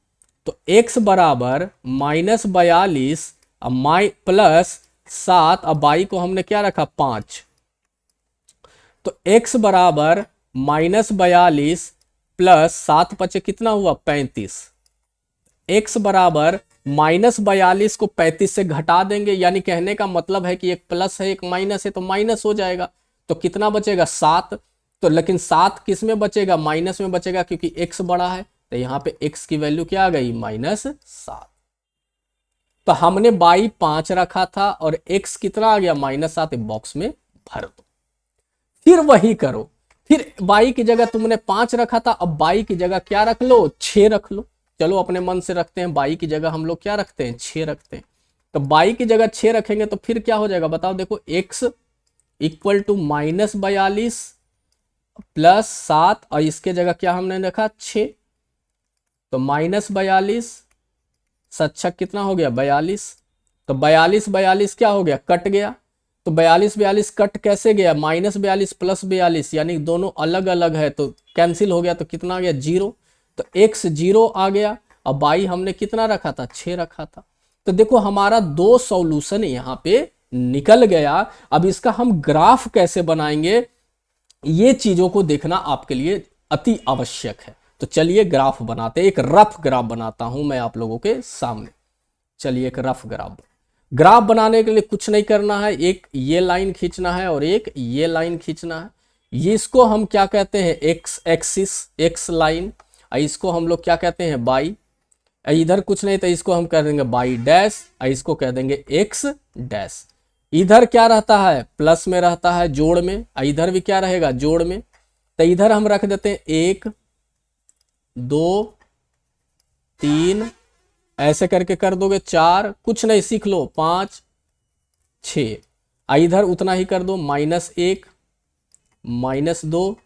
तो x बराबर -42 +7, अब बाई को हमने क्या रखा 5, तो x बराबर -42 +7 पचे कितना हुआ 35। x बराबर -42 को 35 से घटा देंगे, यानी कहने का मतलब है कि एक प्लस है एक माइनस है, तो माइनस हो जाएगा, तो कितना बचेगा 7। तो लेकिन 7 किस में बचेगा, माइनस में बचेगा, क्योंकि x बड़ा है, तो यहां पे x की वैल्यू क्या आ गई, -7। तो हमने बाई 5 रखा था और x कितना आ गया, -7, बॉक्स में भर दो। फिर वही करो, फिर बाई की जगह तुमने 5 रखा था, अब बाई की जगह क्या रख लो, 6 रख लो। चलो अपने मन से रखते हैं, बाई की जगह हम लोग क्या रखते हैं, 6 रखते हैं। तो बाई की जगह 6 रखेंगे तो फिर क्या हो जाएगा बताओ, देखो x इक्वल टू -42 +7, और इसके जगह क्या हमने रखा 6, तो -42 7 कितना हो गया 42, तो 42 क्या हो गया, कट गया। तो 42 कट कैसे गया, -42 +42, यानी दोनों अलग अलग है, तो कैंसिल हो गया, तो कितना आ गया 0, तो x 0 आ गया। अब बाई हमने कितना रखा था, 6 रखा था। तो देखो हमारा 2 सॉल्यूशन यहाँ पे निकल गया। अब इसका हम ग्राफ कैसे बनाएंगे, ये चीजों को देखना आपके लिए अति आवश्यक है। तो चलिए ग्राफ बनाते हैं, एक रफ ग्राफ बनाता हूं मैं आप लोगों के सामने। चलिए एक रफ ग्राफ बनाने के लिए कुछ नहीं करना है, एक ये लाइन खींचना है और एक ये लाइन खींचना है। ये इसको हम क्या कहते हैं, एक्स एक्सिस, एक्स लाइन। इसको हम लोग क्या कहते हैं, बाई। इधर कुछ नहीं तो इसको हम कह देंगे बाई डैश, इसको कह देंगे एक्स डैश। इधर क्या रहता है, प्लस में रहता है, जोड़ में, इधर भी क्या रहेगा, जोड़ में। तो इधर हम रख देते हैं 1 2 3, ऐसे करके कर दोगे 4, कुछ नहीं सीख लो, 5 6, इधर उतना ही कर दो, -1 -2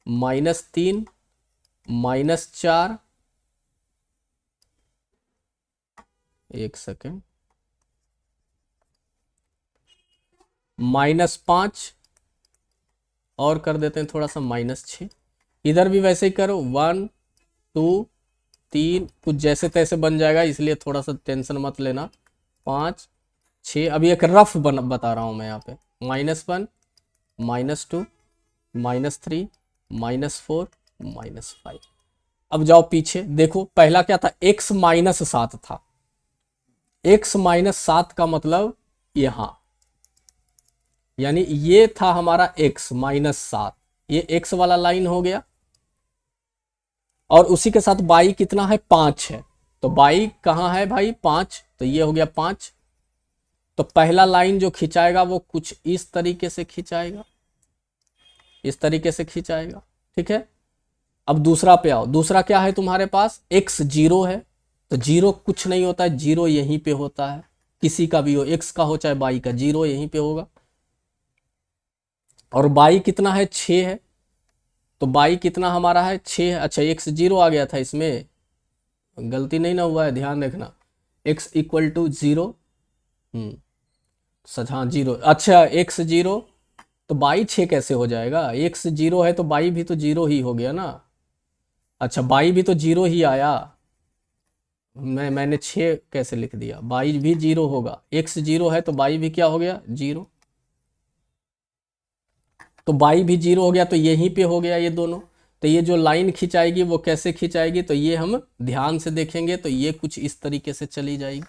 -3 -4, एक सेकेंड, -5, और कर देते हैं थोड़ा सा -6। इधर भी वैसे ही करो, 1 2 3, कुछ जैसे तैसे बन जाएगा, इसलिए थोड़ा सा टेंशन मत लेना। 5 6, अभी एक रफ बता रहा हूं मैं यहाँ पे, -1 -2 -3 -4 -5। अब जाओ पीछे देखो, पहला क्या था, x -7 था। x -7 का मतलब यहां, यानी ये था हमारा x -7, ये x वाला लाइन हो गया। और उसी के साथ बाई कितना है, 5 है, तो बाई कहाँ है भाई 5, तो ये हो गया 5। तो पहला लाइन जो खिंचाएगा वो कुछ इस तरीके से खिंचाएगा, इस तरीके से खिंचाएगा, ठीक है। अब दूसरा पे आओ, दूसरा क्या है तुम्हारे पास, x 0 है, तो 0 कुछ नहीं होता है, 0 यहीं पे होता है, किसी का भी हो, x का हो चाहे बाई का, 0 यहीं पे होगा। और बाई कितना है, 6 है, तो बाई कितना हमारा है 6 है। अच्छा x 0 आ गया था, इसमें गलती नहीं ना हुआ है, ध्यान देखना, x इक्वल टू 0, सच हाँ 0, अच्छा x 0, तो बाई 6 कैसे हो जाएगा, x 0 है तो बाई भी तो 0 ही हो गया ना। अच्छा बाई भी तो 0 ही आया, मैंने 6 कैसे लिख दिया, बाई भी 0 होगा, x 0 है तो बाई भी क्या हो गया 0, तो बाई भी 0 हो गया, तो यहीं पे हो गया ये दोनों। तो ये जो लाइन खिंचाएगी वो कैसे खिंचाएगी, तो ये हम ध्यान से देखेंगे तो ये कुछ इस तरीके से चली जाएगी।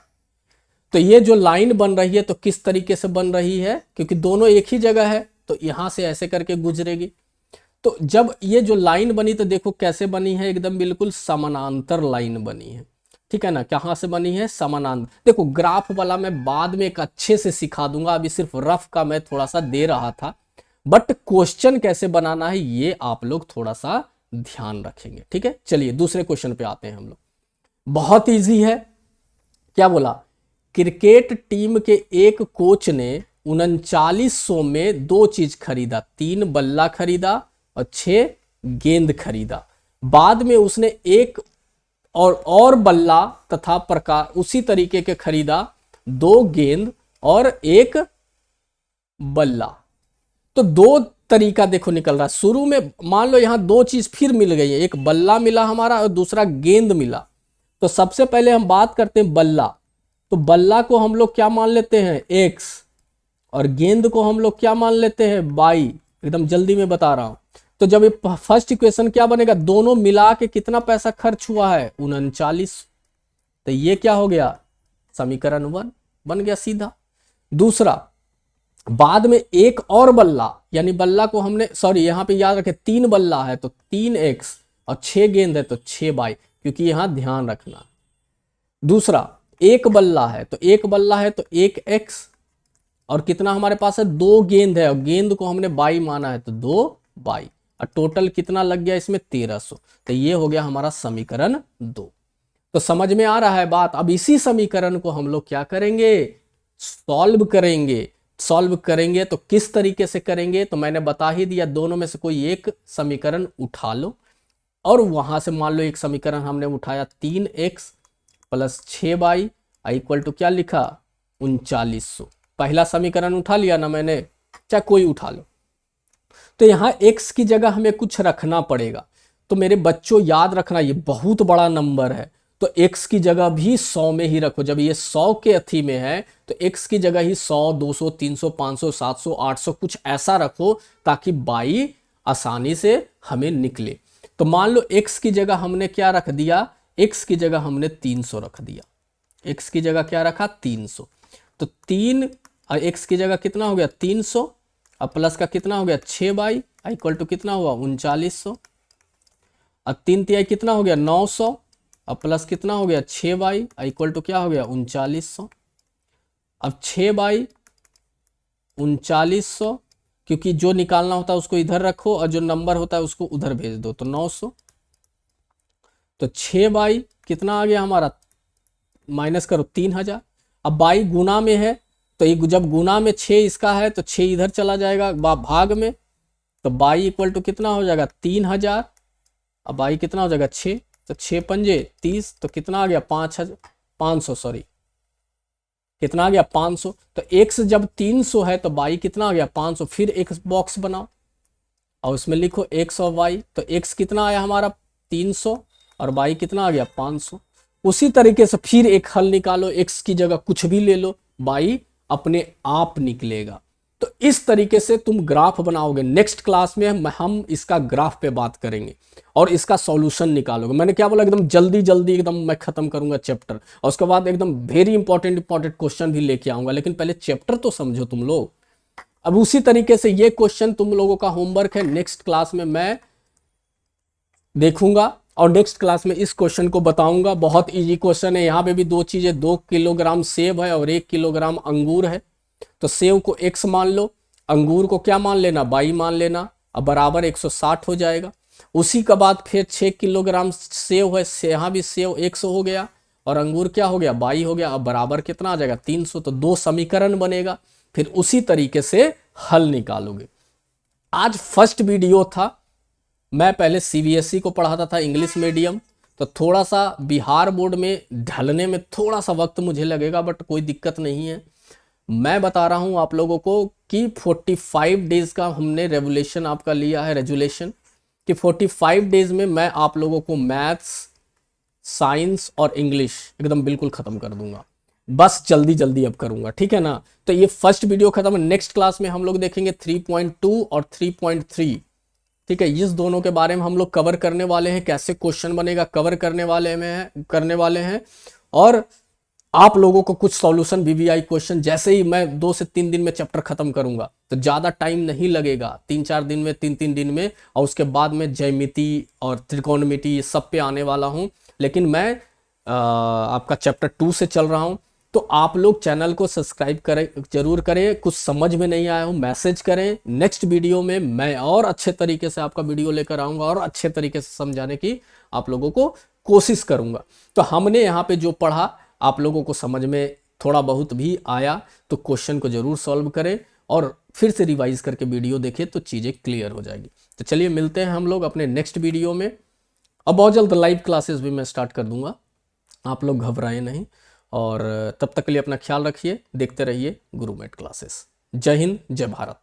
तो ये जो लाइन बन रही है तो किस तरीके से बन रही है, क्योंकि दोनों एक ही जगह है, तो यहां से ऐसे करके गुजरेगी। तो जब ये जो लाइन बनी तो देखो कैसे बनी है, एकदम बिल्कुल समानांतर लाइन बनी है, ठीक है ना। कहाँ से बनी है, समानांतर। देखो ग्राफ वाला मैं बाद में एक अच्छे से सिखा दूंगा, अभी सिर्फ रफ का मैं थोड़ा सा दे रहा था, बट क्वेश्चन कैसे बनाना है ये आप लोग थोड़ा सा ध्यान रखेंगे, ठीक है। चलिए दूसरे क्वेश्चन पे आते हैं हम लोग। बहुत इजी है। क्या बोला, क्रिकेट टीम के एक कोच ने 3900 में दो चीज खरीदा, 3 बल्ला खरीदा और 6 गेंद खरीदा। बाद में उसने एक और बल्ला तथा प्रकार उसी तरीके के खरीदा, 2 गेंद और 1 बल्ला। तो दो तरीका देखो निकल रहा है। शुरू में मान लो यहां 2 चीज फिर मिल गई है, एक बल्ला मिला हमारा और दूसरा गेंद मिला। तो सबसे पहले हम बात करते हैं बल्ला। तो बल्ला को हम लोग क्या मान लेते हैं, x, और गेंद को हम लोग क्या मान लेते हैं, y। एकदम जल्दी में बता रहा हूं। तो जब ये फर्स्ट इक्वेशन क्या बनेगा, दोनों मिला के कितना पैसा खर्च हुआ है, 39। तो ये क्या हो गया, समीकरण 1 बन गया सीधा। दूसरा, बाद में एक और बल्ला, यानी बल्ला को हमने, सॉरी यहां पे याद रखे 3 बल्ला है तो 3x और 6 गेंद है तो 6y, क्योंकि यहां ध्यान रखना। दूसरा, एक बल्ला है तो 1x, और कितना हमारे पास है, 2 गेंद है और गेंद को हमने बाई माना है तो 2y, और टोटल कितना लग गया इसमें, 1300। तो ये हो गया हमारा समीकरण 2। तो समझ में आ रहा है बात। अब इसी समीकरण को हम लोग क्या करेंगे, सॉल्व करेंगे। सॉल्व करेंगे तो किस तरीके से करेंगे, तो मैंने बता ही दिया, दोनों में से कोई एक समीकरण उठा लो, और वहां से मान लो एक समीकरण हमने उठाया 3x plus 6y equal to क्या लिखा, 3900। पहला समीकरण उठा लिया ना मैंने, चाहे कोई उठा लो। तो यहां x की जगह हमें कुछ रखना पड़ेगा। तो मेरे बच्चों याद रखना, ये बहुत बड़ा नंबर है, तो x की जगह भी 100 में ही रखो। जब ये 100 के अथी में है तो x की जगह ही 100, 200, 300, 500, 700, 800 कुछ ऐसा रखो, ताकि बाई आसानी से हमें निकले। तो मान लो x की जगह हमने क्या रख दिया, x की जगह हमने 300 रख दिया। x की जगह क्या रखा, 300। तो 3 और x की जगह कितना हो गया, 300, और प्लस का कितना हो गया, 6y इक्वल टू कितना हुआ, 3900, और 3 तिहाई कितना हो गया, 900, और प्लस कितना हो गया, 6y इक्वल टू क्या हो गया, 3900। अब 6y 3900, क्योंकि जो निकालना होता है उसको इधर रखो और जो नंबर होता है उसको उधर भेज दो, तो 900। तो 6y कितना आ गया हमारा, माइनस करो 3000। अब बाई गुना में है तो ये जब गुना में 6 इसका है तो 6 इधर चला जाएगा भाग में, तो बाई इक्वल टू कितना हो जाएगा, 3000। अब बाई कितना हो जाएगा, 6, तो 6 पंजे 30, तो कितना आ गया, 500, सॉरी कितना आ गया, 500। तो x जब 300 है तो बाई कितना आ गया, 500। फिर एक बॉक्स बनाओ और उसमें लिखो x और y। तो x कितना आया हमारा, 300, और y कितना आ गया, 500। उसी तरीके से फिर एक हल निकालो, x की जगह कुछ भी ले लो, y अपने आप निकलेगा। तो इस तरीके से तुम ग्राफ बनाओगे। नेक्स्ट क्लास में हम इसका ग्राफ पे बात करेंगे और इसका सॉल्यूशन निकालोगे। मैंने क्या बोला, एकदम जल्दी जल्दी एकदम मैं खत्म करूंगा चैप्टर, और उसके बाद एकदम वेरी इंपॉर्टेंट क्वेश्चन भी लेके आऊंगा, लेकिन पहले चैप्टर तो समझो तुम लोग। अब उसी तरीके से ये क्वेश्चन तुम लोगों का होमवर्क है, नेक्स्ट क्लास में मैं देखूंगा और नेक्स्ट क्लास में इस क्वेश्चन को बताऊंगा। बहुत इजी क्वेश्चन है। यहाँ पे भी 2 चीजें, 2 किलोग्राम सेब है और 1 किलोग्राम अंगूर है। तो सेब को x मान लो, अंगूर को क्या मान लेना, y मान लेना, अब बराबर 160 हो जाएगा। उसी के बाद फिर 6 किलोग्राम सेब है, यहाँ भी सेब 100 हो गया और अंगूर क्या हो गया, y हो गया। अब बराबर कितना आ जाएगा, 300। तो 2 समीकरण बनेगा, फिर उसी तरीके से हल निकालोगे। आज फर्स्ट वीडियो था। मैं पहले CBSE को पढ़ाता था, इंग्लिश मीडियम, तो थोड़ा सा बिहार बोर्ड में ढलने में थोड़ा सा वक्त मुझे लगेगा, बट कोई दिक्कत नहीं है। मैं बता रहा हूं आप लोगों को कि 45 डेज का हमने रेगुलेशन आपका लिया है, रेजुलेशन कि 45 डेज में मैं आप लोगों को मैथ्स, साइंस और इंग्लिश एकदम बिल्कुल खत्म कर दूंगा। बस जल्दी जल्दी अब करूंगा, ठीक है ना। तो ये फर्स्ट वीडियो खत्म है। नेक्स्ट क्लास में हम लोग देखेंगे 3.2 और 3.3, ठीक है। इस दोनों के बारे में हम लोग कवर करने वाले हैं, कैसे क्वेश्चन बनेगा कवर करने वाले हैं। और आप लोगों को कुछ सॉल्यूशन वीवीआई क्वेश्चन जैसे ही मैं 2 से 3 दिन में चैप्टर खत्म करूंगा, तो ज़्यादा टाइम नहीं लगेगा, 3-4 दिन में, 3-3 दिन में, और उसके बाद में ज्यामिति और त्रिकोणमिति सब पे आने वाला हूं। लेकिन मैं आपका चैप्टर 2 से चल रहा हूं, तो आप लोग चैनल को सब्सक्राइब करें, जरूर करें। कुछ समझ में नहीं आया हो मैसेज करें, नेक्स्ट वीडियो में मैं और अच्छे तरीके से आपका वीडियो लेकर आऊंगा और अच्छे तरीके से समझाने की आप लोगों को कोशिश करूंगा। तो हमने यहाँ पे जो पढ़ा आप लोगों को समझ में थोड़ा बहुत भी आया तो क्वेश्चन को जरूर सॉल्व करें और फिर से रिवाइज करके वीडियो देखें तो चीज़ें क्लियर हो जाएगी। तो चलिए मिलते हैं हम लोग अपने नेक्स्ट वीडियो में। अब बहुत जल्द लाइव क्लासेस भी मैं स्टार्ट कर दूंगा, आप लोग घबराएं नहीं। और तब तक के लिए अपना ख्याल रखिए, देखते रहिए गुरुमेट क्लासेस। जय हिंद, जय भारत।